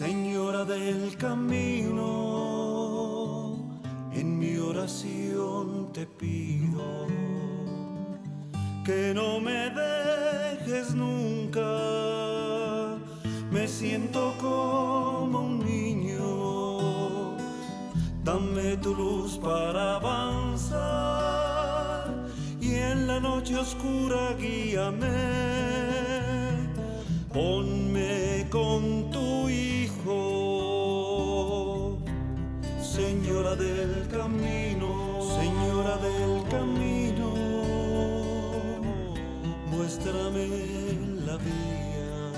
Señora del camino, en mi oración te pido que no me dejes nunca. Me siento como un niño, dame tu luz para avanzar y en la noche oscura guíame. Ponme con tu Hijo, Señora del camino, Señora del camino, muéstrame la vía.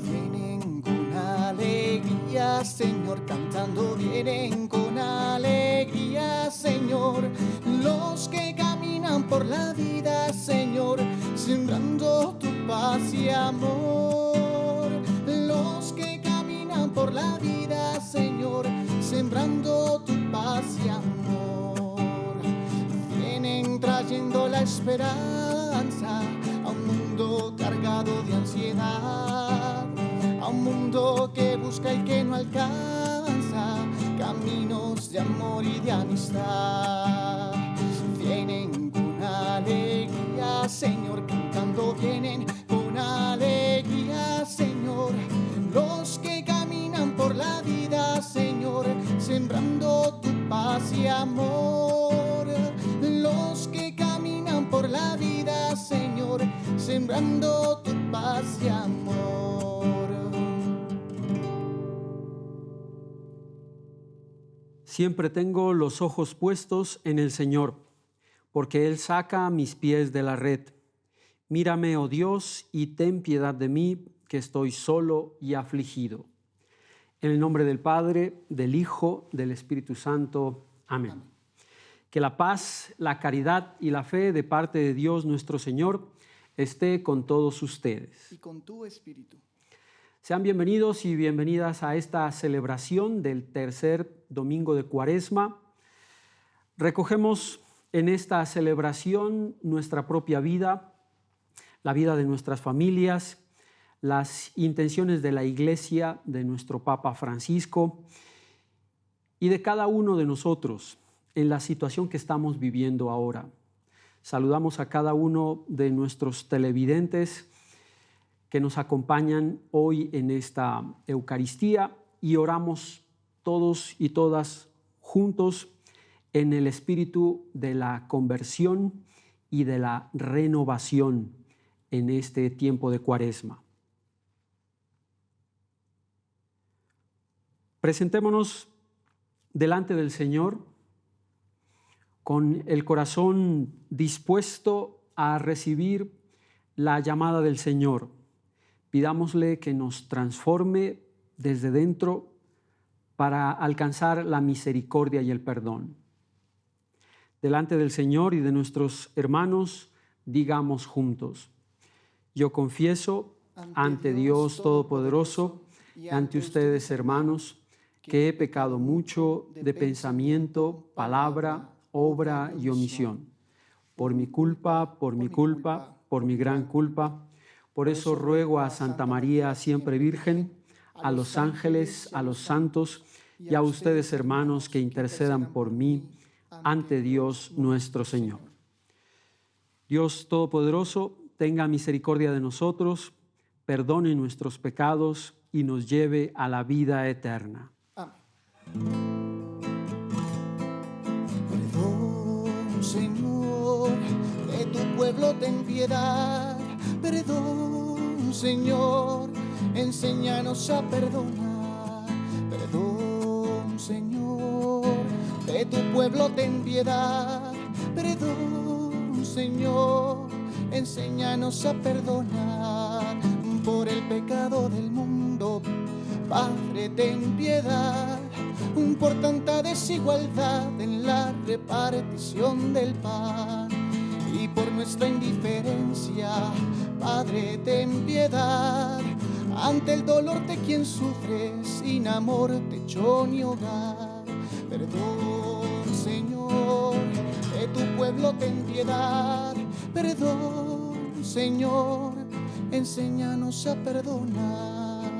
Vienen con alegría, Señor, cantando, vienen con alegría, Señor, los que caminan por la vida, Señor, sembrando tu paz y amor. Los que caminan por la vida, Señor, sembrando tu paz y amor. Vienen trayendo la esperanza a un mundo cargado de ansiedad, a un mundo que busca y que no alcanza caminos de amor y de amistad. Vienen con alegría, Señor, cantando, vienen con alegría, Señor, los que caminan por la vida, Señor, sembrando tu paz y amor. Los que caminan por la vida, Señor, sembrando tu paz y amor. Siempre tengo los ojos puestos en el Señor, porque Él saca mis pies de la red. Mírame, oh Dios, y ten piedad de mí, que estoy solo y afligido. En el nombre del Padre, del Hijo, del Espíritu Santo. Amén. Que la paz, la caridad y la fe de parte de Dios nuestro Señor esté con todos ustedes. Y con tu espíritu. Sean bienvenidos y bienvenidas a esta celebración del tercer domingo de Cuaresma. Recogemos en esta celebración nuestra propia vida, la vida de nuestras familias, las intenciones de la Iglesia, de nuestro Papa Francisco y de cada uno de nosotros en la situación que estamos viviendo ahora. Saludamos a cada uno de nuestros televidentes que nos acompañan hoy en esta Eucaristía y oramos todos y todas juntos en el espíritu de la conversión y de la renovación en este tiempo de Cuaresma. Presentémonos delante del Señor con el corazón dispuesto a recibir la llamada del Señor. Pidámosle que nos transforme desde dentro para alcanzar la misericordia y el perdón. Delante del Señor y de nuestros hermanos, digamos juntos: yo confieso ante Dios Todopoderoso y ante ustedes, hermanos, que he pecado mucho de pensamiento, palabra, obra y omisión. Por mi culpa, por mi gran culpa. Por eso ruego a Santa María, siempre Virgen, a los ángeles, a los santos y a ustedes, hermanos, que intercedan por mí ante Dios nuestro Señor. Dios Todopoderoso, tenga misericordia de nosotros, perdone nuestros pecados y nos lleve a la vida eterna. Amén. Perdón, Señor, de tu pueblo ten piedad. Perdón, Señor, enséñanos a perdonar. Perdón, Señor, de tu pueblo ten piedad. Perdón, Señor, enséñanos a perdonar. Por el pecado del mundo, Padre, ten piedad. Por tanta desigualdad en la repartición del pan. Y por nuestra indiferencia, Padre, ten piedad. Ante el dolor de quien sufre, sin amor, techo ni hogar. Perdón, Señor, que tu pueblo ten piedad. Perdón, Señor, enséñanos a perdonar.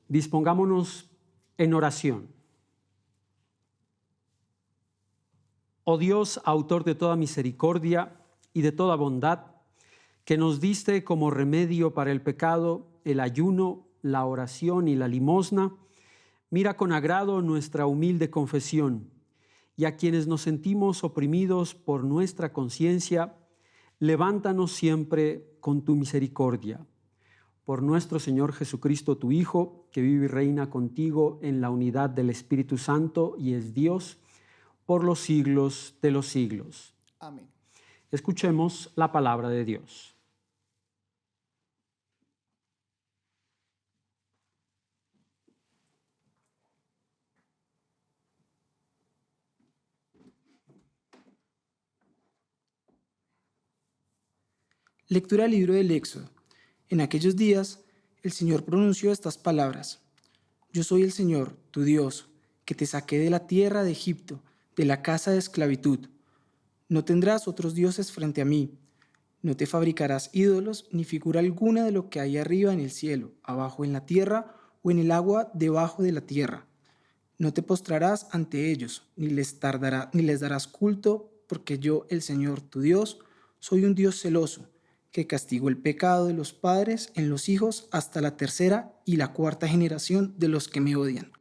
Dispongámonos en oración. Oh Dios, autor de toda misericordia y de toda bondad, que nos diste como remedio para el pecado, el ayuno, la oración y la limosna, mira con agrado nuestra humilde confesión, y a quienes nos sentimos oprimidos por nuestra conciencia, levántanos siempre con tu misericordia. Por nuestro Señor Jesucristo, tu Hijo, que vive y reina contigo en la unidad del Espíritu Santo y es Dios, por los siglos de los siglos. Amén. Escuchemos la palabra de Dios. Lectura del libro del Éxodo. En aquellos días, el Señor pronunció estas palabras: Yo soy el Señor, tu Dios, que te saqué de la tierra de Egipto, de la casa de esclavitud. No tendrás otros dioses frente a mí. No te fabricarás ídolos ni figura alguna de lo que hay arriba en el cielo, abajo en la tierra o en el agua debajo de la tierra. No te postrarás ante ellos, ni les darás culto, porque yo, el Señor, tu Dios, soy un Dios celoso, que castigo el pecado de los padres en los hijos hasta la tercera y la cuarta generación de los que me odian.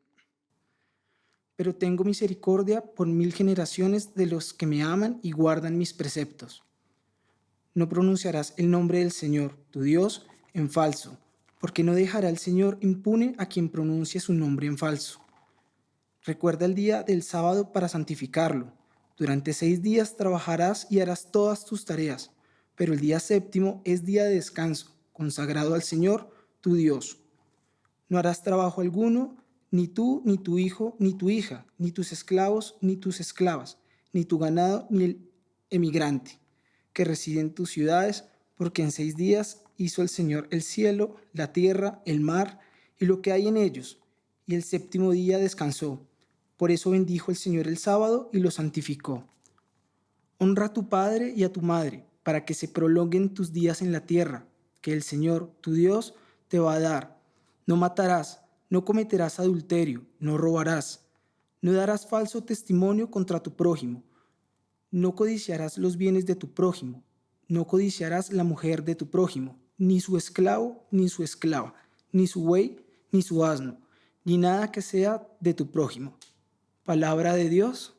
Pero tengo misericordia por 1000 generaciones de los que me aman y guardan mis preceptos. No pronunciarás el nombre del Señor, tu Dios, en falso, porque no dejará el Señor impune a quien pronuncie su nombre en falso. Recuerda el día del sábado para santificarlo. Durante 6 días trabajarás y harás todas tus tareas, pero el día séptimo es día de descanso, consagrado al Señor, tu Dios. No harás trabajo alguno, ni tú, ni tu hijo, ni tu hija, ni tus esclavos, ni tus esclavas, ni tu ganado, ni el emigrante que reside en tus ciudades, porque en 6 días hizo el Señor el cielo, la tierra, el mar y lo que hay en ellos, y el séptimo día descansó. Por eso bendijo el Señor el sábado y lo santificó. Honra a tu padre y a tu madre, para que se prolonguen tus días en la tierra, que el Señor, tu Dios, te va a dar. No matarás, no cometerás adulterio, no robarás, no darás falso testimonio contra tu prójimo, no codiciarás los bienes de tu prójimo, no codiciarás la mujer de tu prójimo, ni su esclavo, ni su esclava, ni su buey, ni su asno, ni nada que sea de tu prójimo. Palabra de Dios.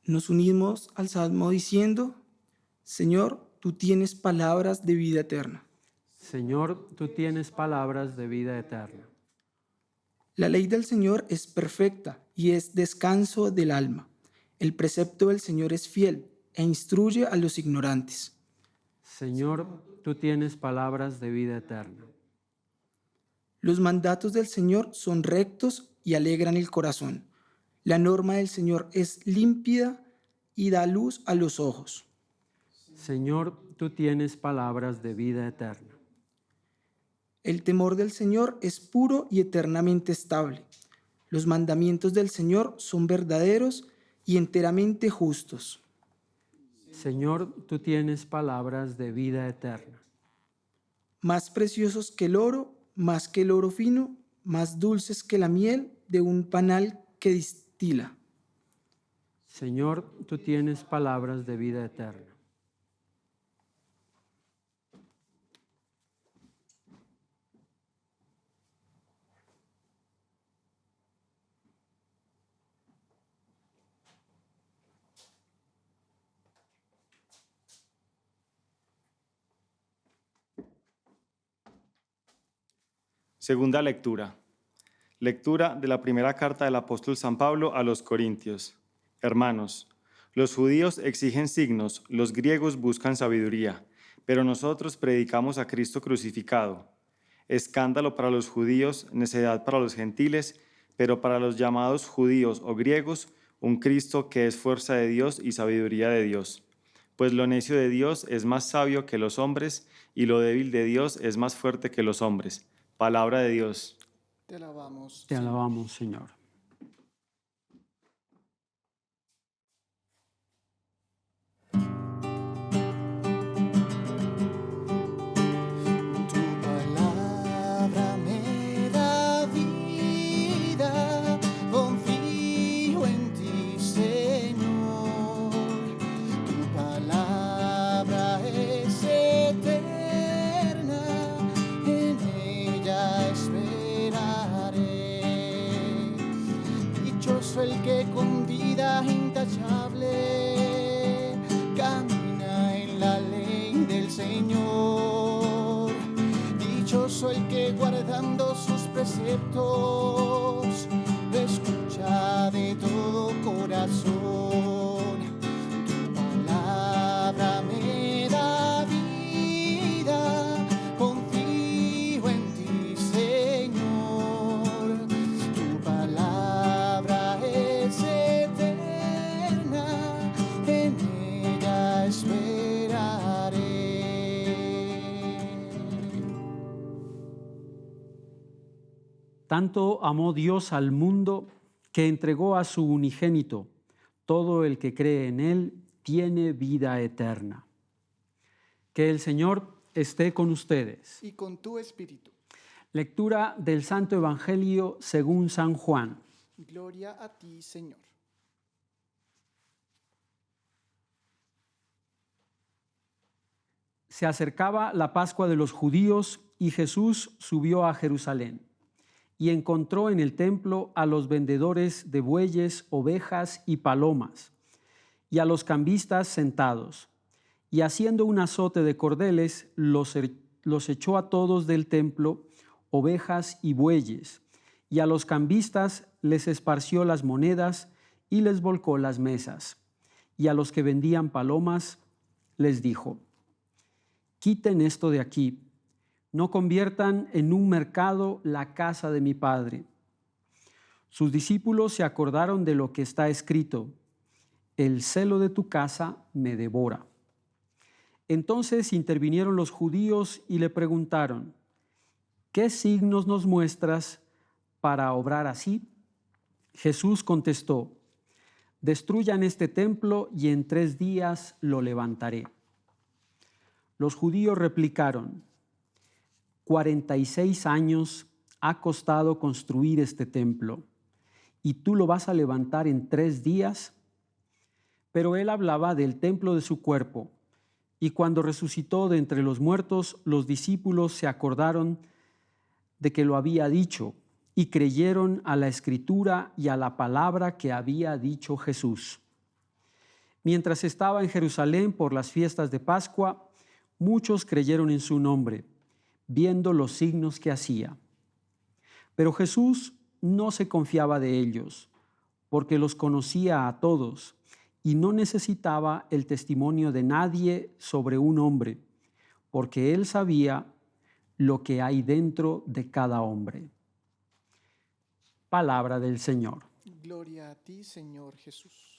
Nos unimos al Salmo diciendo: Señor, tú tienes palabras de vida eterna. Señor, tú tienes palabras de vida eterna. La ley del Señor es perfecta y es descanso del alma. El precepto del Señor es fiel e instruye a los ignorantes. Señor, tú tienes palabras de vida eterna. Los mandatos del Señor son rectos y alegran el corazón. La norma del Señor es límpida y da luz a los ojos. Señor, tú tienes palabras de vida eterna. El temor del Señor es puro y eternamente estable. Los mandamientos del Señor son verdaderos y enteramente justos. Señor, tú tienes palabras de vida eterna. Más preciosos que el oro, más que el oro fino, más dulces que la miel de un panal que distila. Señor, tú tienes palabras de vida eterna. Segunda lectura. Lectura de la primera carta del apóstol San Pablo a los Corintios. Hermanos, los judíos exigen signos, los griegos buscan sabiduría, pero nosotros predicamos a Cristo crucificado. Escándalo para los judíos, necedad para los gentiles, pero para los llamados judíos o griegos, un Cristo que es fuerza de Dios y sabiduría de Dios. Pues lo necio de Dios es más sabio que los hombres, y lo débil de Dios es más fuerte que los hombres. Palabra de Dios. Te alabamos. Te Señor. alabamos, Señor. Tu palabra me da vida, confío en ti, Señor. Tu palabra es eterna, en ella esperaré. Dichoso el que con vida intachable camina en la ley del Señor. Dichoso el que guardando sus preceptos lo escucha de todo corazón. Tu palabra me da vida, confío en ti, Señor. Tu palabra es eterna, en ella esperaré. Tanto amó Dios al mundo que entregó a su unigénito. Todo el que cree en Él tiene vida eterna. Que el Señor esté con ustedes. Y con tu espíritu. Lectura del Santo Evangelio según San Juan. Gloria a ti, Señor. Se acercaba la Pascua de los judíos y Jesús subió a Jerusalén y encontró en el templo a los vendedores de bueyes, ovejas y palomas y a los cambistas sentados, y haciendo un azote de cordeles los echó a todos del templo, ovejas y bueyes, y a los cambistas les esparció las monedas y les volcó las mesas, y a los que vendían palomas les dijo: quiten esto de aquí, no conviertan en un mercado la casa de mi Padre. Sus discípulos se acordaron de lo que está escrito: el celo de tu casa me devora. Entonces intervinieron los judíos y le preguntaron: ¿qué signos nos muestras para obrar así? Jesús contestó: destruyan este templo y en 3 días lo levantaré. Los judíos replicaron: 46 años ha costado construir este templo, ¿y tú lo vas a levantar en 3 días? Pero él hablaba del templo de su cuerpo, y cuando resucitó de entre los muertos, los discípulos se acordaron de que lo había dicho y creyeron a la Escritura y a la palabra que había dicho Jesús. Mientras estaba en Jerusalén por las fiestas de Pascua, muchos creyeron en su nombre, viendo los signos que hacía. Pero Jesús no se confiaba de ellos, porque los conocía a todos y no necesitaba el testimonio de nadie sobre un hombre, porque él sabía lo que hay dentro de cada hombre. Palabra del Señor. Gloria a ti, Señor Jesús.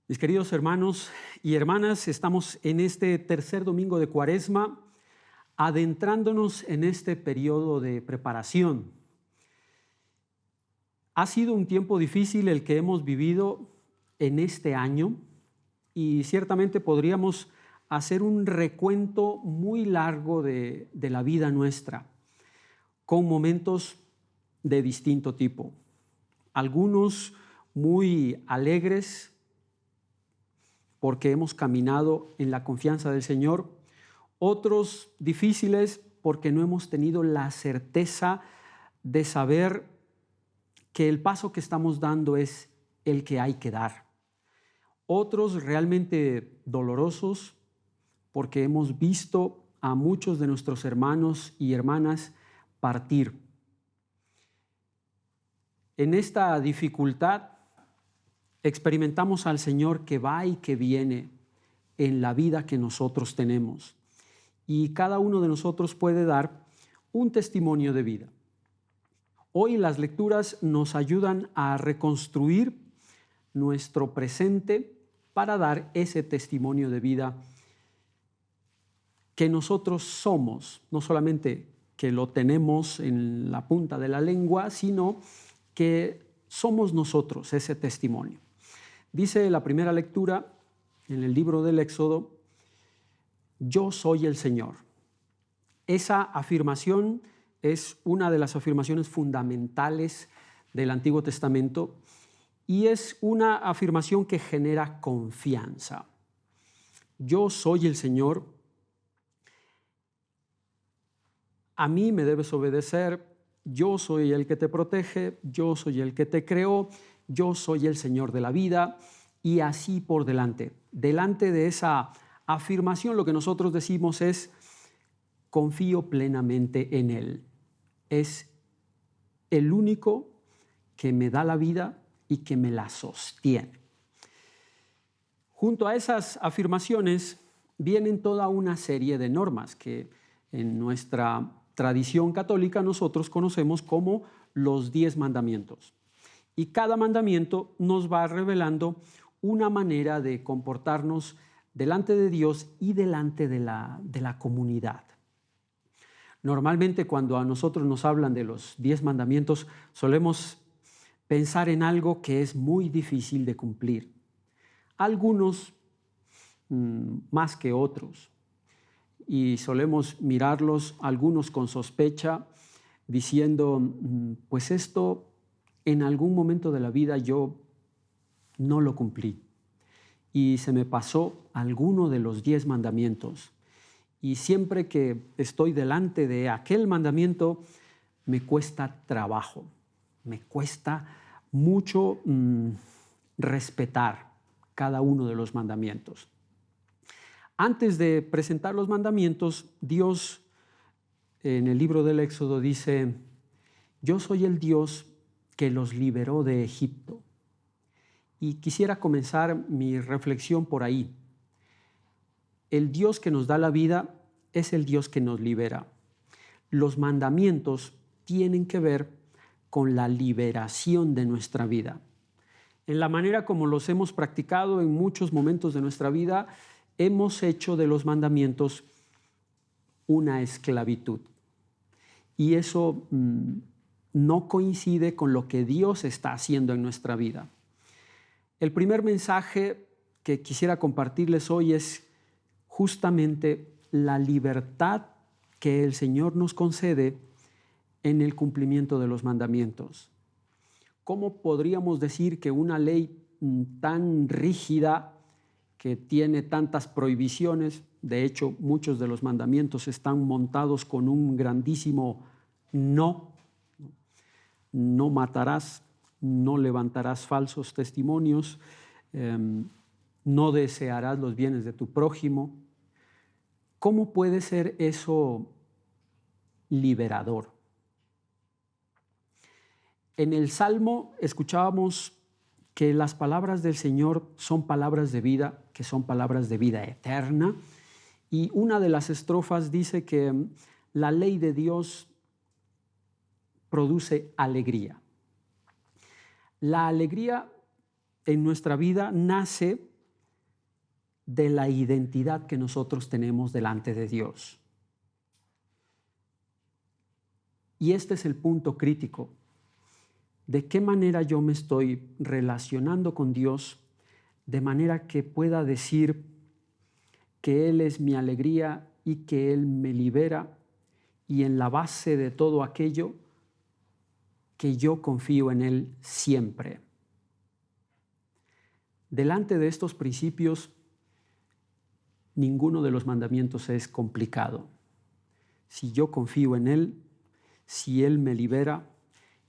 Mis queridos hermanos y hermanas, estamos en este tercer domingo de Cuaresma, adentrándonos en este periodo de preparación. Ha sido un tiempo difícil el que hemos vivido en este año y ciertamente podríamos hacer un recuento muy largo de la vida nuestra, con momentos de distinto tipo. Algunos muy alegres, porque hemos caminado en la confianza del Señor, otros difíciles porque no hemos tenido la certeza de saber que el paso que estamos dando es el que hay que dar. Otros realmente dolorosos porque hemos visto a muchos de nuestros hermanos y hermanas partir. En esta dificultad experimentamos al Señor que va y que viene en la vida que nosotros tenemos. Y cada uno de nosotros puede dar un testimonio de vida. Hoy las lecturas nos ayudan a reconstruir nuestro presente para dar ese testimonio de vida que nosotros somos, no solamente que lo tenemos en la punta de la lengua, sino que somos nosotros ese testimonio. Dice la primera lectura en el libro del Éxodo: yo soy el Señor. Esa afirmación es una de las afirmaciones fundamentales del Antiguo Testamento y es una afirmación que genera confianza. Yo soy el Señor. A mí me debes obedecer, yo soy el que te protege, yo soy el que te creó, yo soy el Señor de la vida, y así por delante. Delante de esa afirmación lo que nosotros decimos es: confío plenamente en Él. Es el único que me da la vida y que me la sostiene. Junto a esas afirmaciones vienen toda una serie de normas que en nuestra tradición católica nosotros conocemos como los 10 mandamientos. Y cada mandamiento nos va revelando una manera de comportarnos delante de Dios y delante de la comunidad. Normalmente cuando a nosotros nos hablan de los 10 mandamientos solemos pensar en algo que es muy difícil de cumplir. Algunos más que otros. Y solemos mirarlos, algunos con sospecha, diciendo, pues esto en algún momento de la vida yo no lo cumplí y se me pasó alguno de los 10 mandamientos. Y siempre que estoy delante de aquel mandamiento me cuesta trabajo, me cuesta mucho respetar cada uno de los mandamientos. Antes de presentar los mandamientos, Dios en el libro del Éxodo dice: yo soy el Dios que los liberó de Egipto. Y quisiera comenzar mi reflexión por ahí. El Dios que nos da la vida es el Dios que nos libera. Los mandamientos tienen que ver con la liberación de nuestra vida. En la manera como los hemos practicado en muchos momentos de nuestra vida, hemos hecho de los mandamientos una esclavitud. Y eso no coincide con lo que Dios está haciendo en nuestra vida. El primer mensaje que quisiera compartirles hoy es justamente la libertad que el Señor nos concede en el cumplimiento de los mandamientos. ¿Cómo podríamos decir que una ley tan rígida, que tiene tantas prohibiciones, de hecho muchos de los mandamientos están montados con un grandísimo no matarás, no levantarás falsos testimonios, no desearás los bienes de tu prójimo? ¿Cómo puede ser eso liberador? En el Salmo escuchábamos que las palabras del Señor son palabras de vida, que son palabras de vida eterna. Y una de las estrofas dice que la ley de Dios produce alegría. La alegría en nuestra vida nace de la identidad que nosotros tenemos delante de Dios. Y este es el punto crítico. ¿De qué manera yo me estoy relacionando con Dios de manera que pueda decir que Él es mi alegría y que Él me libera, y en la base de todo aquello que yo confío en Él siempre? Delante de estos principios, ninguno de los mandamientos es complicado. Si yo confío en Él, si Él me libera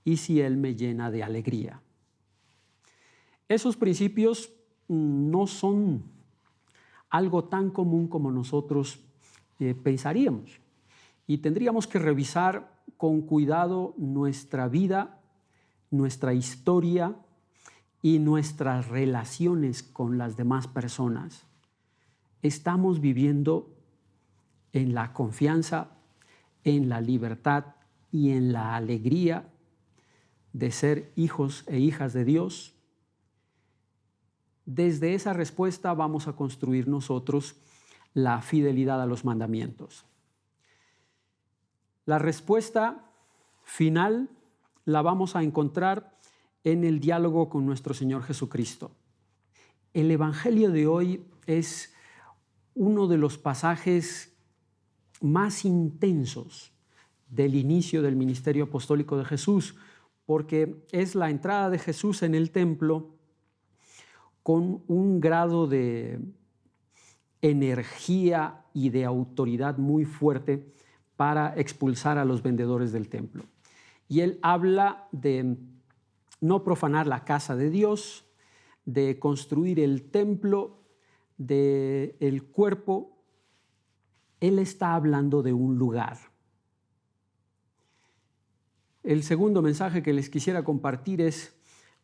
y si Él me llena de alegría. Esos principios no son algo tan común como nosotros pensaríamos. Y tendríamos que revisar con cuidado nuestra vida, nuestra historia y nuestras relaciones con las demás personas. Estamos viviendo en la confianza, en la libertad y en la alegría de ser hijos e hijas de Dios. desde esa respuesta vamos a construir nosotros la fidelidad a los mandamientos. La respuesta final la vamos a encontrar en el diálogo con nuestro Señor Jesucristo. El Evangelio de hoy es uno de los pasajes más intensos del inicio del ministerio apostólico de Jesús, porque es la entrada de Jesús en el templo con un grado de energía y de autoridad muy fuerte para expulsar a los vendedores del templo. Y él habla de no profanar la casa de Dios, de construir el templo del cuerpo. Él está hablando de un lugar. El segundo mensaje que les quisiera compartir es: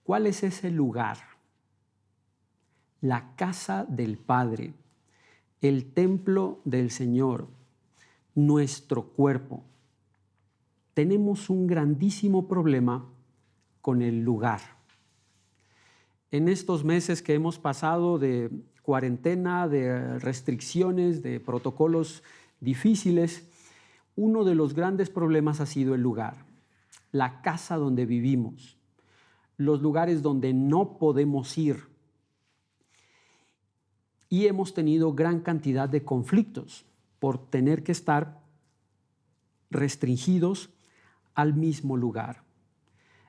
¿cuál es ese lugar? La casa del Padre, el templo del Señor, nuestro cuerpo. Tenemos un grandísimo problema con el lugar. En estos meses que hemos pasado de cuarentena, de restricciones, de protocolos difíciles, uno de los grandes problemas ha sido el lugar, la casa donde vivimos, los lugares donde no podemos ir. Y hemos tenido gran cantidad de conflictos por tener que estar restringidos al mismo lugar.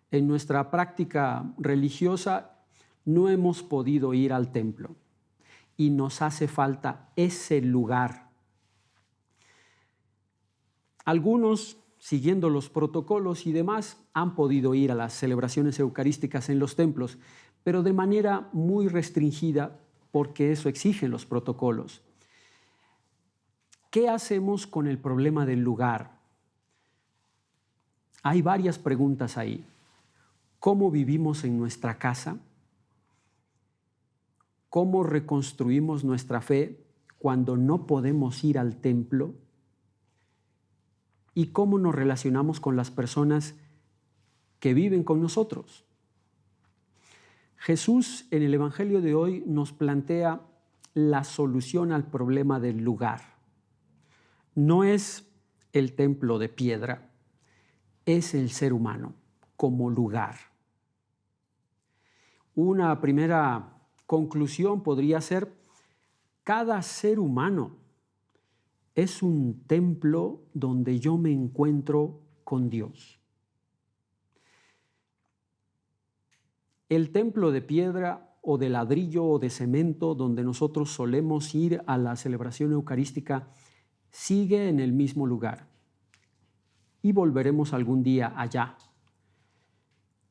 En nuestra práctica religiosa no hemos podido ir al templo y nos hace falta ese lugar. Algunos, siguiendo los protocolos y demás, han podido ir a las celebraciones eucarísticas en los templos, pero de manera muy restringida porque eso exigen los protocolos. ¿Qué hacemos con el problema del lugar? Hay varias preguntas ahí. ¿Cómo vivimos en nuestra casa? ¿Cómo reconstruimos nuestra fe cuando no podemos ir al templo? ¿Y cómo nos relacionamos con las personas que viven con nosotros? Jesús en el Evangelio de hoy nos plantea la solución al problema del lugar. No es el templo de piedra, es el ser humano como lugar. Una primera conclusión podría ser: cada ser humano es un templo donde yo me encuentro con Dios. El templo de piedra o de ladrillo o de cemento donde nosotros solemos ir a la celebración eucarística sigue en el mismo lugar y volveremos algún día allá.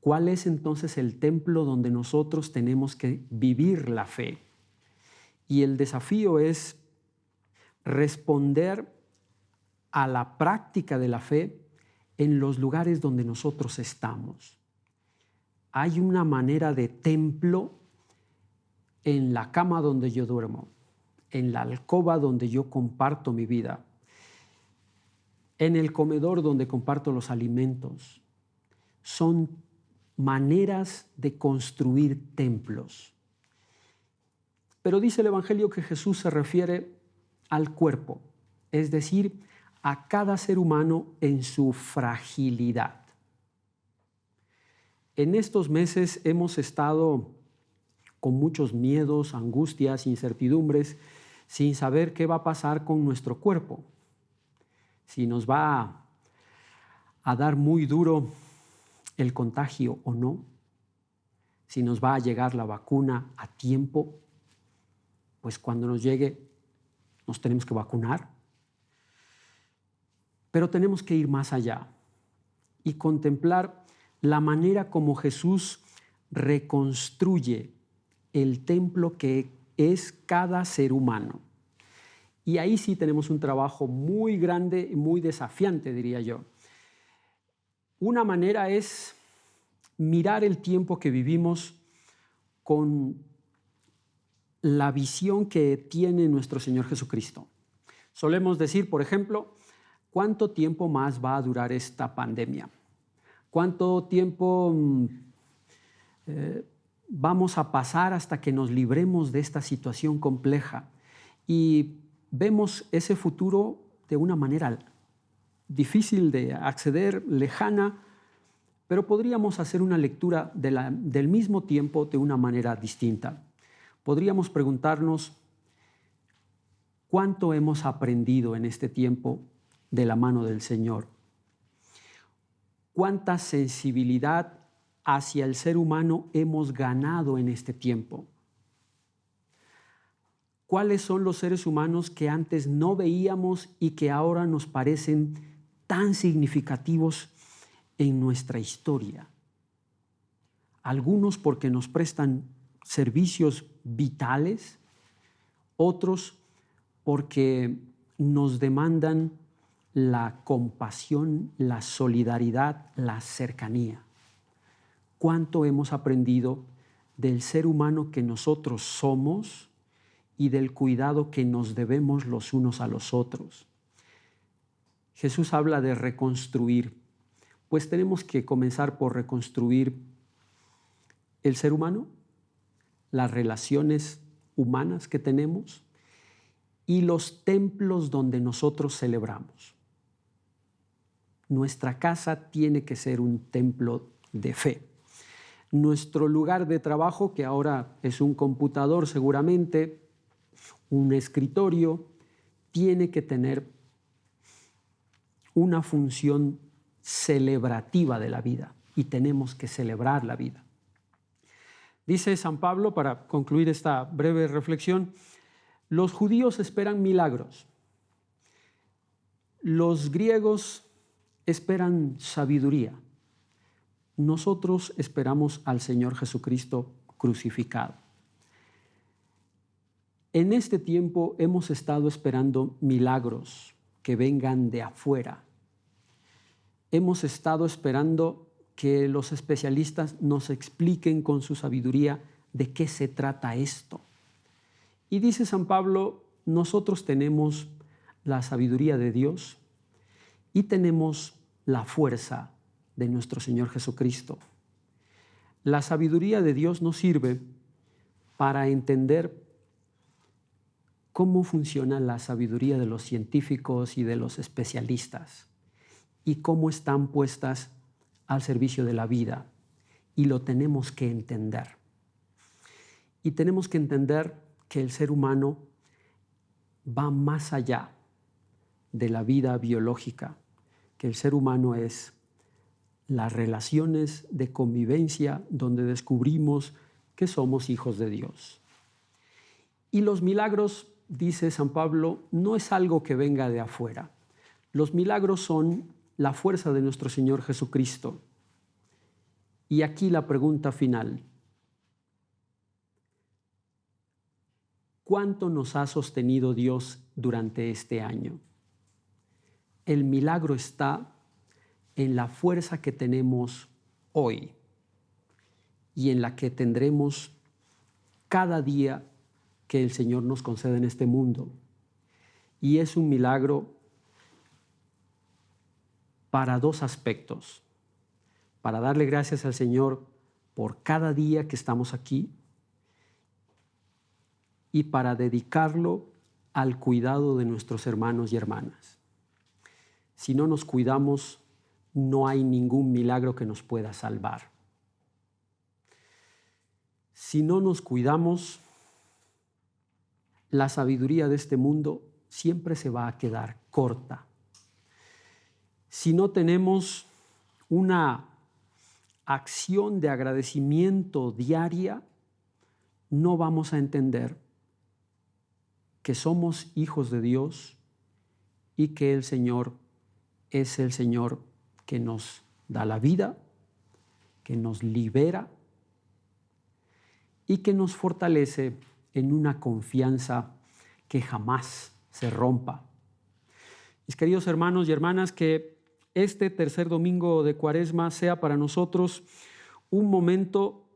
¿Cuál es entonces el templo donde nosotros tenemos que vivir la fe? Y el desafío es responder a la práctica de la fe en los lugares donde nosotros estamos. Hay una manera de templo en la cama donde yo duermo, en la alcoba donde yo comparto mi vida, en el comedor donde comparto los alimentos. Son maneras de construir templos. Pero dice el Evangelio que Jesús se refiere al cuerpo, es decir, a cada ser humano en su fragilidad. En estos meses hemos estado con muchos miedos, angustias, incertidumbres, sin saber qué va a pasar con nuestro cuerpo. Si nos va a dar muy duro el contagio o no, si nos va a llegar la vacuna a tiempo, pues cuando nos llegue nos tenemos que vacunar. Pero tenemos que ir más allá y contemplar la manera como Jesús reconstruye el templo que es cada ser humano. Y ahí sí tenemos un trabajo muy grande y muy desafiante, diría yo. Una manera es mirar el tiempo que vivimos con la visión que tiene nuestro Señor Jesucristo. Solemos decir, por ejemplo, ¿cuánto tiempo más va a durar esta pandemia? ¿Cuánto tiempo vamos a pasar hasta que nos libremos de esta situación compleja. Y vemos ese futuro de una manera difícil de acceder, lejana, pero podríamos hacer una lectura del mismo tiempo de una manera distinta. Podríamos preguntarnos cuánto hemos aprendido en este tiempo de la mano del Señor. Cuánta sensibilidad hacia el ser humano hemos ganado en este tiempo. ¿Cuáles son los seres humanos que antes no veíamos y que ahora nos parecen tan significativos en nuestra historia? Algunos porque nos prestan servicios vitales, otros porque nos demandan la compasión, la solidaridad, la cercanía. ¿Cuánto hemos aprendido del ser humano que nosotros somos y del cuidado que nos debemos los unos a los otros? Jesús habla de reconstruir, pues tenemos que comenzar por reconstruir el ser humano, las relaciones humanas que tenemos y los templos donde nosotros celebramos. Nuestra casa tiene que ser un templo de fe. Nuestro lugar de trabajo, que ahora es un computador seguramente, un escritorio, tiene que tener una función celebrativa de la vida y tenemos que celebrar la vida. Dice San Pablo, para concluir esta breve reflexión, los judíos esperan milagros, los griegos esperan sabiduría, nosotros esperamos al Señor Jesucristo crucificado. En este tiempo hemos estado esperando milagros que vengan de afuera. Hemos estado esperando que los especialistas nos expliquen con su sabiduría de qué se trata esto. Y dice San Pablo, nosotros tenemos la sabiduría de Dios y tenemos la fuerza de nuestro Señor Jesucristo. La sabiduría de Dios nos sirve para entender cómo funciona la sabiduría de los científicos y de los especialistas y cómo están puestas al servicio de la vida. Y lo tenemos que entender. Y tenemos que entender que el ser humano va más allá de la vida biológica, que el ser humano es las relaciones de convivencia donde descubrimos que somos hijos de Dios. Y los milagros, dice San Pablo, no es algo que venga de afuera. Los milagros son la fuerza de nuestro Señor Jesucristo. Y aquí la pregunta final. ¿Cuánto nos ha sostenido Dios durante este año? El milagro está en la fuerza que tenemos hoy y en la que tendremos cada día que el Señor nos concede en este mundo. Y es un milagro para dos aspectos: para darle gracias al Señor por cada día que estamos aquí y para dedicarlo al cuidado de nuestros hermanos y hermanas. Si no nos cuidamos, no hay ningún milagro que nos pueda salvar. Si no nos cuidamos, la sabiduría de este mundo siempre se va a quedar corta. Si no tenemos una acción de agradecimiento diaria, no vamos a entender que somos hijos de Dios y que el Señor es el Señor que nos da la vida, que nos libera y que nos fortalece en una confianza que jamás se rompa. Mis queridos hermanos y hermanas, que este tercer domingo de Cuaresma sea para nosotros un momento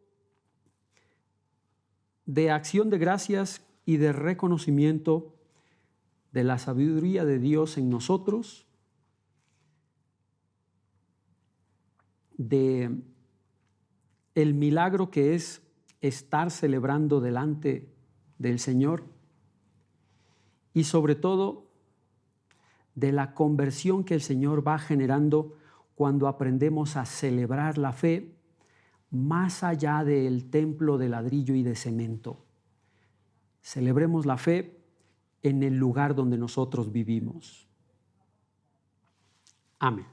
de acción de gracias y de reconocimiento de la sabiduría de Dios en nosotros, de el milagro que es estar celebrando delante del Señor y sobre todo de la conversión que el Señor va generando cuando aprendemos a celebrar la fe más allá del templo de ladrillo y de cemento. Celebremos la fe en el lugar donde nosotros vivimos. Amén.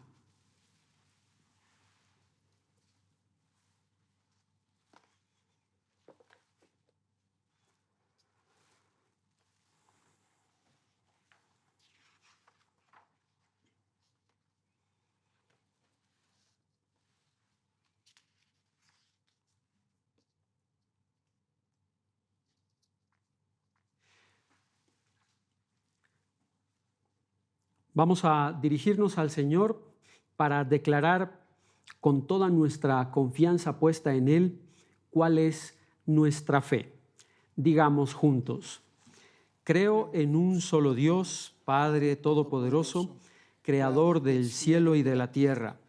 Vamos a dirigirnos al Señor para declarar con toda nuestra confianza puesta en Él cuál es nuestra fe. Digamos juntos: creo en un solo Dios, Padre Todopoderoso, Creador del cielo y de la tierra.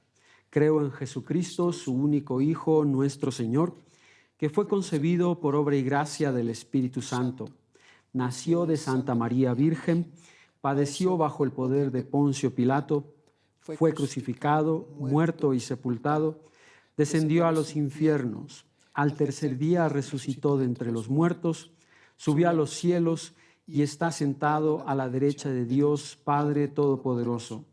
Creo en Jesucristo, su único Hijo, nuestro Señor, que fue concebido por obra y gracia del Espíritu Santo. Nació de Santa María Virgen, padeció bajo el poder de Poncio Pilato, fue crucificado, muerto y sepultado, descendió a los infiernos, al tercer día resucitó de entre los muertos, subió a los cielos y está sentado a la derecha de Dios Padre Todopoderoso.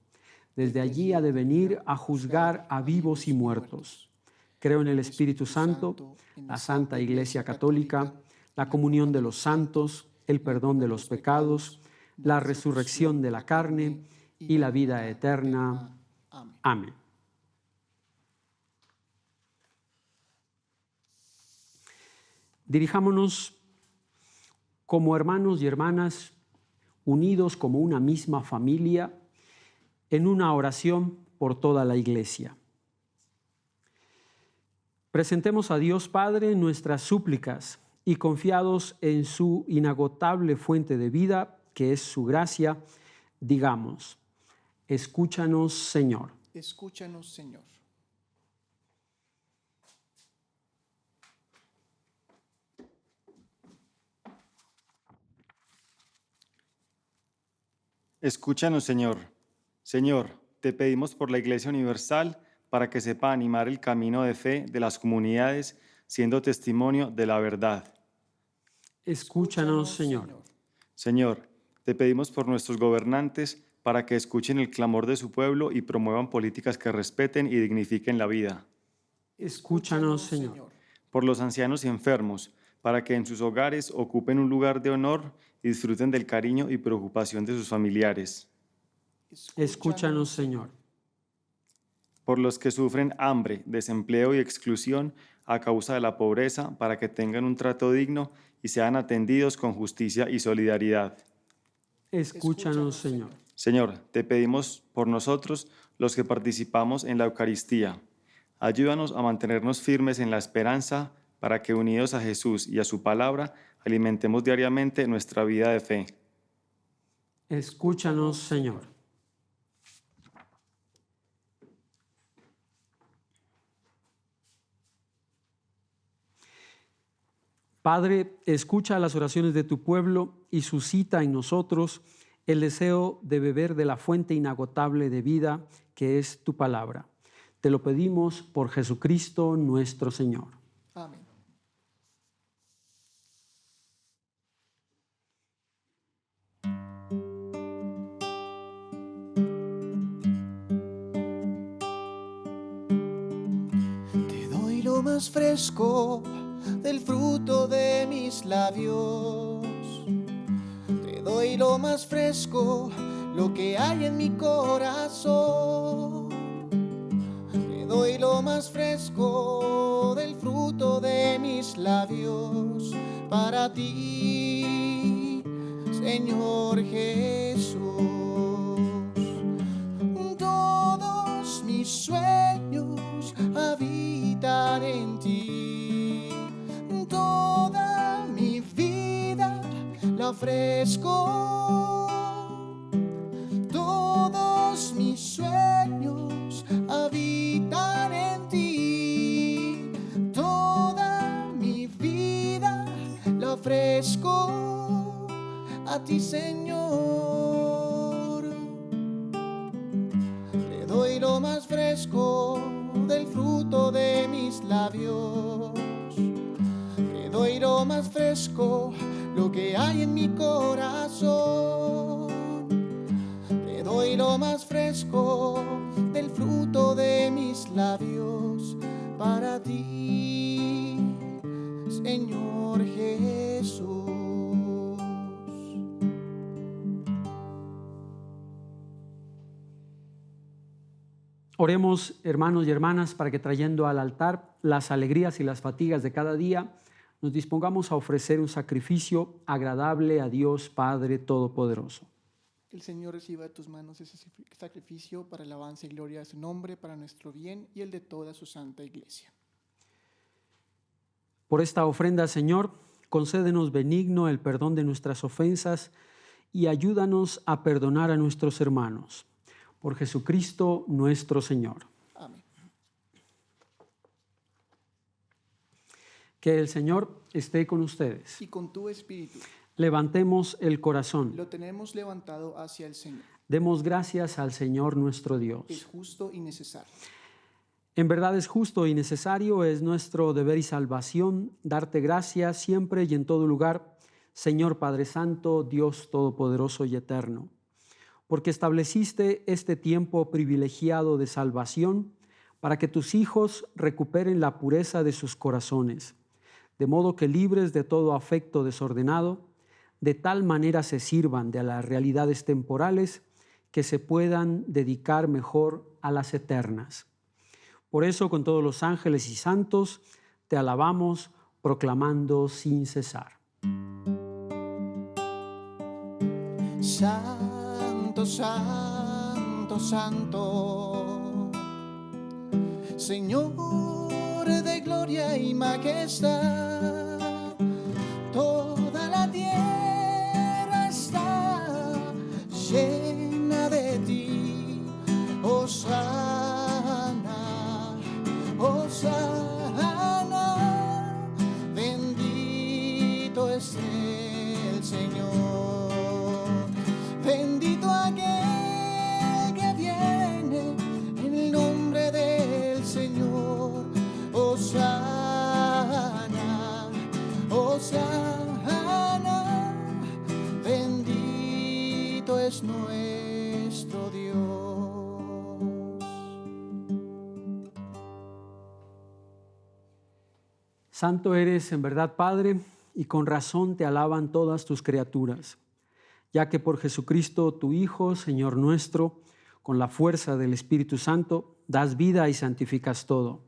Desde allí ha de venir a juzgar a vivos y muertos. Creo en el Espíritu Santo, la Santa Iglesia Católica, la comunión de los santos, el perdón de los pecados, la resurrección de la carne y la vida eterna. Amén. Dirijámonos como hermanos y hermanas, unidos como una misma familia, en una oración por toda la Iglesia. Presentemos a Dios Padre nuestras súplicas y confiados en su inagotable fuente de vida, que es su gracia, digamos: escúchanos, Señor. Escúchanos, Señor. Escúchanos, Señor. Señor, te pedimos por la Iglesia Universal para que sepa animar el camino de fe de las comunidades, siendo testimonio de la verdad. Escúchanos, Señor. Señor, te pedimos por nuestros gobernantes para que escuchen el clamor de su pueblo y promuevan políticas que respeten y dignifiquen la vida. Escúchanos, Señor. Por los ancianos y enfermos, para que en sus hogares ocupen un lugar de honor y disfruten del cariño y preocupación de sus familiares. Escúchanos, Señor. Por los que sufren hambre, desempleo y exclusión a causa de la pobreza, para que tengan un trato digno y sean atendidos con justicia y solidaridad. Escúchanos, Señor. Señor, te pedimos por nosotros, los que participamos en la Eucaristía. Ayúdanos a mantenernos firmes en la esperanza, para que unidos a Jesús y a su palabra, alimentemos diariamente nuestra vida de fe. Escúchanos, Señor. Padre, escucha las oraciones de tu pueblo y suscita en nosotros el deseo de beber de la fuente inagotable de vida que es tu palabra. Te lo pedimos por Jesucristo nuestro Señor. Amén. Te doy lo más fresco del fruto de mis labios. Te doy lo más fresco, lo que hay en mi corazón. Te doy lo más fresco del fruto de mis labios para ti, Señor Jesús. Todos mis sueños habitan en ti. Toda mi vida la ofrezco. Todos mis sueños habitan en ti. Toda mi vida ti, Señor. Le doy lo más fresco del fruto de mis labios. Le doy lo más fresco, lo que hay en mi corazón. Le doy lo más fresco del fruto de mis labios para ti, Señor Jesús. Oremos, hermanos y hermanas, para que trayendo al altar las alegrías y las fatigas de cada día, nos dispongamos a ofrecer un sacrificio agradable a Dios Padre Todopoderoso. El Señor reciba de tus manos ese sacrificio para alabanza y gloria de su nombre, para nuestro bien y el de toda su santa iglesia. Por esta ofrenda, Señor, concédenos benigno el perdón de nuestras ofensas y ayúdanos a perdonar a nuestros hermanos. Por Jesucristo nuestro Señor. Amén. Que el Señor esté con ustedes. Y con tu espíritu. Levantemos el corazón. Lo tenemos levantado hacia el Señor. Demos gracias al Señor nuestro Dios. Es justo y necesario. En verdad es justo y necesario, es nuestro deber y salvación darte gracias siempre y en todo lugar, Señor Padre Santo, Dios Todopoderoso y Eterno, porque estableciste este tiempo privilegiado de salvación para que tus hijos recuperen la pureza de sus corazones, de modo que libres de todo afecto desordenado, de tal manera se sirvan de las realidades temporales que se puedan dedicar mejor a las eternas. Por eso, con todos los ángeles y santos, te alabamos, proclamando sin cesar. Santo, santo, santo, Señor de gloria y majestad, toda la tierra está llena de ti. Hosana, Hosana, bendito es el Señor, bendito aquel que viene en el nombre del Señor. Hosana, Hosana, bendito es nuestro Dios. Santo eres en verdad, Padre, y con razón te alaban todas tus criaturas, ya que por Jesucristo, tu Hijo, Señor nuestro, con la fuerza del Espíritu Santo, das vida y santificas todo,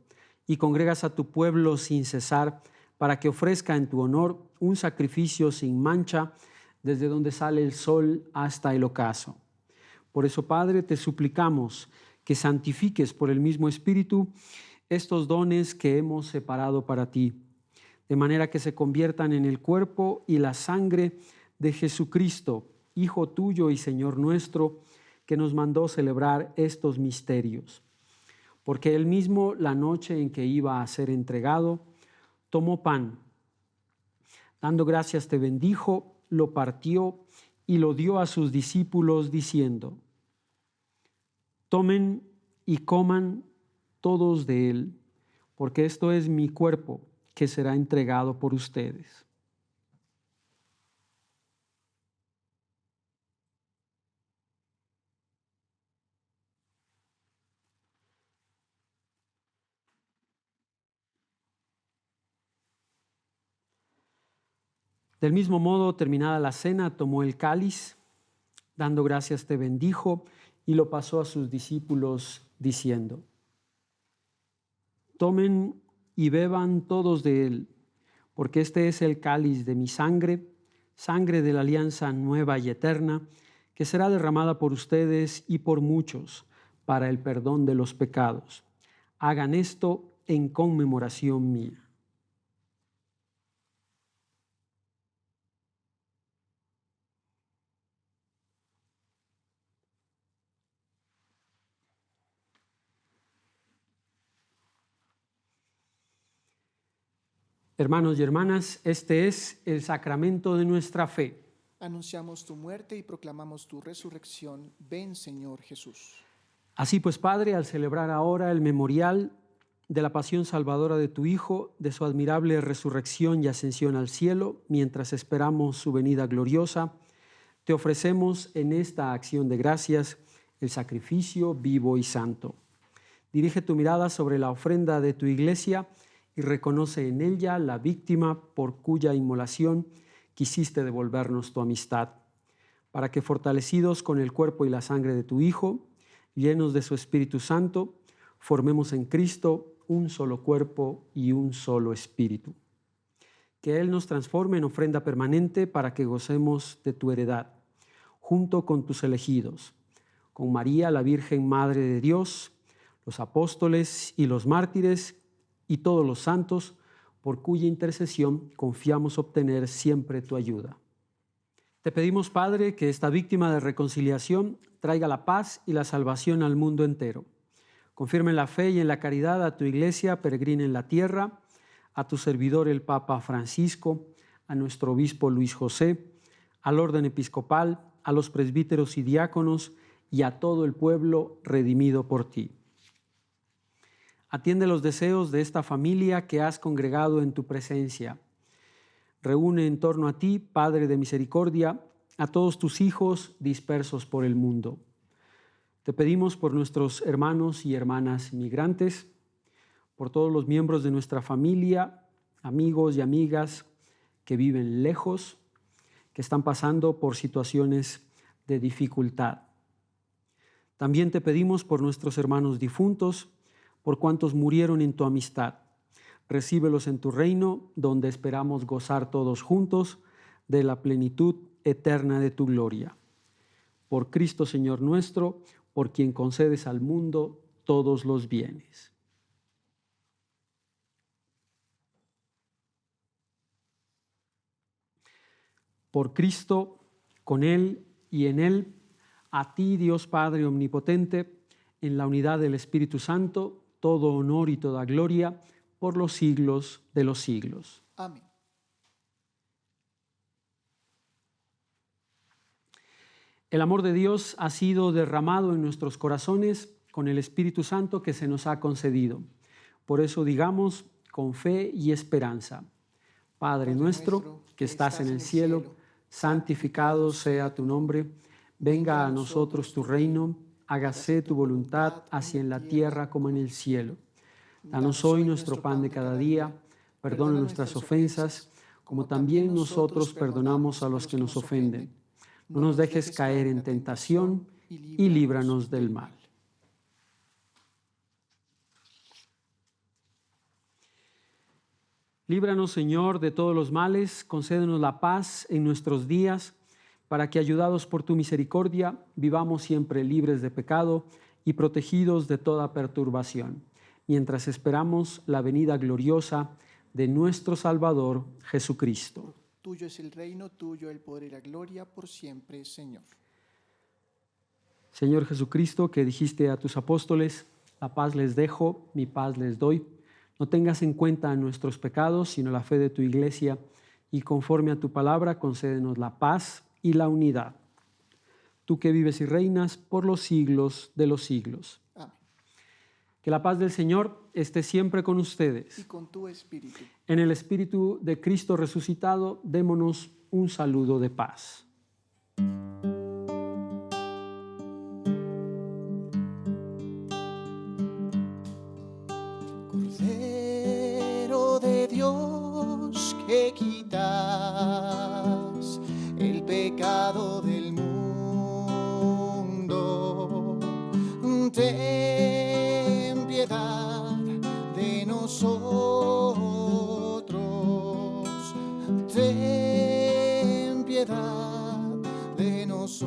y congregas a tu pueblo sin cesar, para que ofrezca en tu honor un sacrificio sin mancha, desde donde sale el sol hasta el ocaso. Por eso, Padre, te suplicamos que santifiques por el mismo Espíritu estos dones que hemos separado para ti, de manera que se conviertan en el cuerpo y la sangre de Jesucristo, Hijo tuyo y Señor nuestro, que nos mandó celebrar estos misterios. Porque él mismo, la noche en que iba a ser entregado, tomó pan. Dando gracias te bendijo, lo partió y lo dio a sus discípulos diciendo: tomen y coman todos de él, porque esto es mi cuerpo que será entregado por ustedes. Del mismo modo, terminada la cena, tomó el cáliz, dando gracias te bendijo y lo pasó a sus discípulos diciendo: tomen y beban todos de él, porque este es el cáliz de mi sangre, sangre de la alianza nueva y eterna, que será derramada por ustedes y por muchos para el perdón de los pecados. Hagan esto en conmemoración mía. Hermanos y hermanas, este es el sacramento de nuestra fe. Anunciamos tu muerte y proclamamos tu resurrección. Ven, Señor Jesús. Así pues, Padre, al celebrar ahora el memorial de la pasión salvadora de tu Hijo, de su admirable resurrección y ascensión al cielo, mientras esperamos su venida gloriosa, te ofrecemos en esta acción de gracias el sacrificio vivo y santo. Dirige tu mirada sobre la ofrenda de tu iglesia y reconoce en ella la víctima por cuya inmolación quisiste devolvernos tu amistad, para que fortalecidos con el cuerpo y la sangre de tu Hijo, llenos de su Espíritu Santo, formemos en Cristo un solo cuerpo y un solo espíritu. Que Él nos transforme en ofrenda permanente para que gocemos de tu heredad, junto con tus elegidos, con María, la Virgen Madre de Dios, los apóstoles y los mártires y todos los santos, por cuya intercesión confiamos obtener siempre tu ayuda. Te pedimos, Padre, que esta víctima de reconciliación traiga la paz y la salvación al mundo entero. Confirma en la fe y en la caridad a tu iglesia peregrina en la tierra, a tu servidor el Papa Francisco, a nuestro obispo Luis José, al orden episcopal, a los presbíteros y diáconos y a todo el pueblo redimido por ti. Atiende los deseos de esta familia que has congregado en tu presencia. Reúne en torno a ti, Padre de misericordia, a todos tus hijos dispersos por el mundo. Te pedimos por nuestros hermanos y hermanas migrantes, por todos los miembros de nuestra familia, amigos y amigas que viven lejos, que están pasando por situaciones de dificultad. También te pedimos por nuestros hermanos difuntos, por cuantos murieron en tu amistad. Recíbelos en tu reino, donde esperamos gozar todos juntos de la plenitud eterna de tu gloria. Por Cristo Señor nuestro, por quien concedes al mundo todos los bienes. Por Cristo, con Él y en Él, a ti, Dios Padre omnipotente, en la unidad del Espíritu Santo, todo honor y toda gloria por los siglos de los siglos. Amén. El amor de Dios ha sido derramado en nuestros corazones con el Espíritu Santo que se nos ha concedido. Por eso digamos con fe y esperanza: Padre nuestro que estás en el cielo, santificado sea tu nombre. Venga a nosotros tu reino. Hágase tu voluntad, así en la tierra como en el cielo. Danos hoy nuestro pan de cada día. Perdona nuestras ofensas, como también nosotros perdonamos a los que nos ofenden. No nos dejes caer en tentación y líbranos del mal. Líbranos, Señor, de todos los males. Concédenos la paz en nuestros días, para que, ayudados por tu misericordia, vivamos siempre libres de pecado y protegidos de toda perturbación, mientras esperamos la venida gloriosa de nuestro Salvador Jesucristo. Tuyo es el reino, tuyo el poder y la gloria por siempre, Señor. Señor Jesucristo, que dijiste a tus apóstoles: la paz les dejo, mi paz les doy. No tengas en cuenta nuestros pecados, sino la fe de tu iglesia, y conforme a tu palabra, concédenos la paz y la unidad. Tú que vives y reinas por los siglos de los siglos. Amén. Que la paz del Señor esté siempre con ustedes. Y con tu espíritu. En el Espíritu de Cristo resucitado, démonos un saludo de paz. Cordero de Dios, que quitas el pecado del mundo, ten piedad de nosotros, ten piedad de nosotros.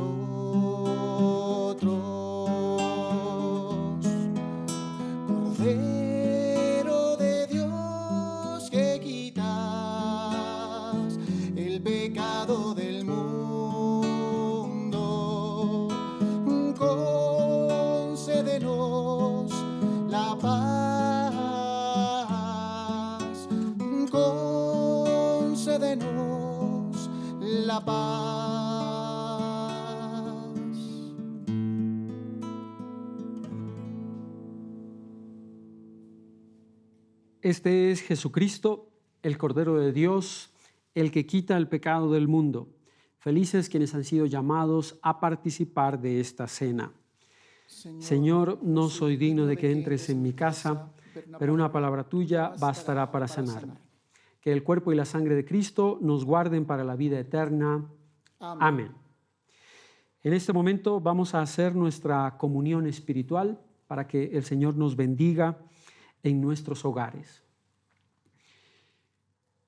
Cordero de Dios, que quitas el pecado del mundo, concédenos la paz, concédenos la paz. Este es Jesucristo, el Cordero de Dios, el que quita el pecado del mundo. Felices quienes han sido llamados a participar de esta cena. Señor, no soy digno de que entres en mi casa, pero una palabra tuya bastará para sanarme. Que el cuerpo y la sangre de Cristo nos guarden para la vida eterna. Amén. En este momento vamos a hacer nuestra comunión espiritual para que el Señor nos bendiga en nuestros hogares.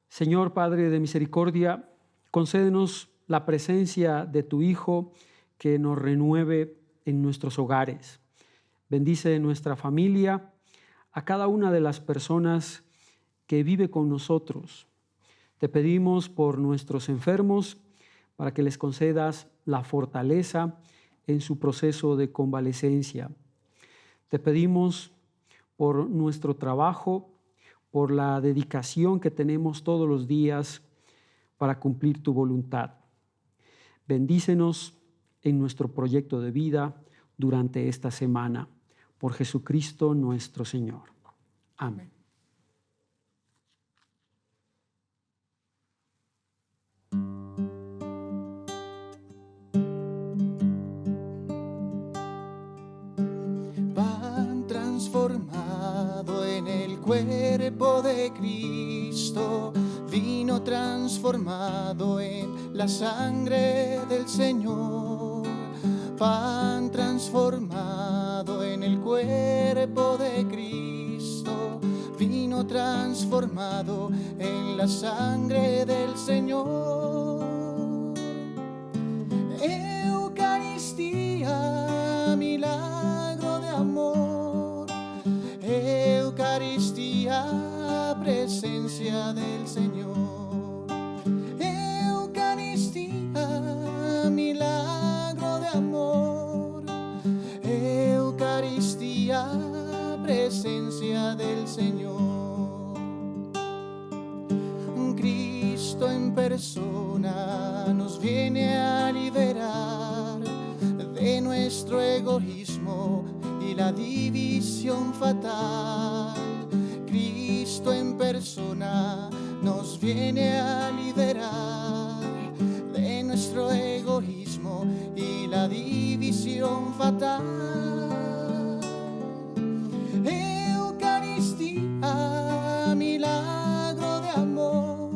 Señor Padre de misericordia, concédenos la presencia de tu Hijo que nos renueve en nuestros hogares. Bendice nuestra familia, a cada una de las personas que vive con nosotros. Te pedimos por nuestros enfermos para que les concedas la fortaleza en su proceso de convalecencia. Te pedimos por nuestro trabajo, por la dedicación que tenemos todos los días para cumplir tu voluntad. Bendícenos en nuestro proyecto de vida durante esta semana. Por Jesucristo nuestro Señor. Amén. Pan transformado en el cuerpo de Cristo, vino transformado en la sangre del Señor. Pan transformado en el cuerpo de Cristo, vino transformado en la sangre del Señor. Eucaristía, milagro de amor. Eucaristía, presencia del Señor. Eucaristía, milagro de amor. Eucaristía, presencia del Señor. Cristo en persona nos viene a liberar de nuestro egoísmo y la división fatal. Cristo en persona nos viene a liberar de nuestro egoísmo y la división fatal. Eucaristía, milagro de amor.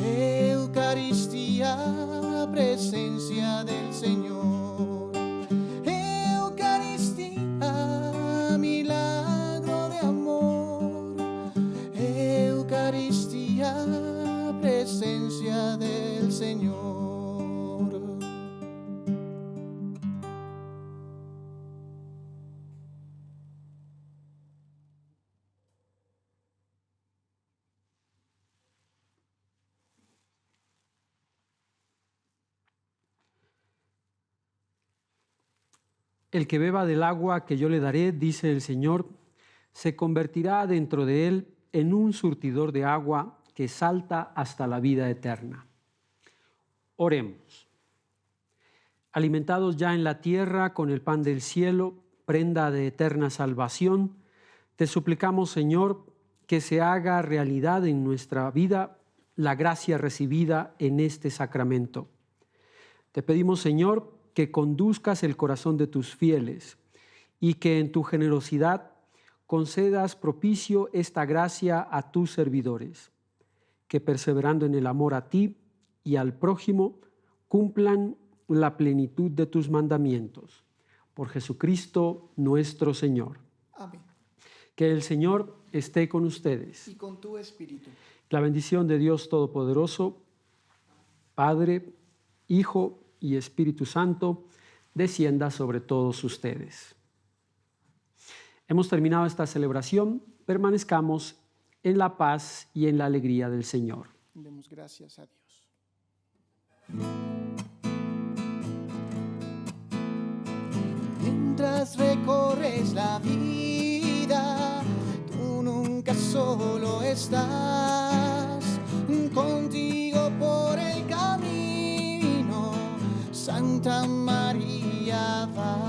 Eucaristía, presencia del Señor. Eucaristía, milagro de amor. Eucaristía, presencia del Señor. El que beba del agua que yo le daré, dice el Señor, se convertirá dentro de él en un surtidor de agua que salta hasta la vida eterna. Oremos. Alimentados ya en la tierra con el pan del cielo, prenda de eterna salvación, te suplicamos, Señor, que se haga realidad en nuestra vida la gracia recibida en este sacramento. Te pedimos, Señor, que conduzcas el corazón de tus fieles y que en tu generosidad concedas propicio esta gracia a tus servidores, que perseverando en el amor a ti y al prójimo, cumplan la plenitud de tus mandamientos. Por Jesucristo nuestro Señor. Amén. Que el Señor esté con ustedes. Y con tu espíritu. La bendición de Dios Todopoderoso, Padre, Hijo y Espíritu Santo, descienda sobre todos ustedes. Hemos terminado esta celebración. Permanezcamos en la paz y en la alegría del Señor. Demos gracias a Dios. Mientras recorres la vida, tú nunca solo estás. Contigo por el camino, Santa María va.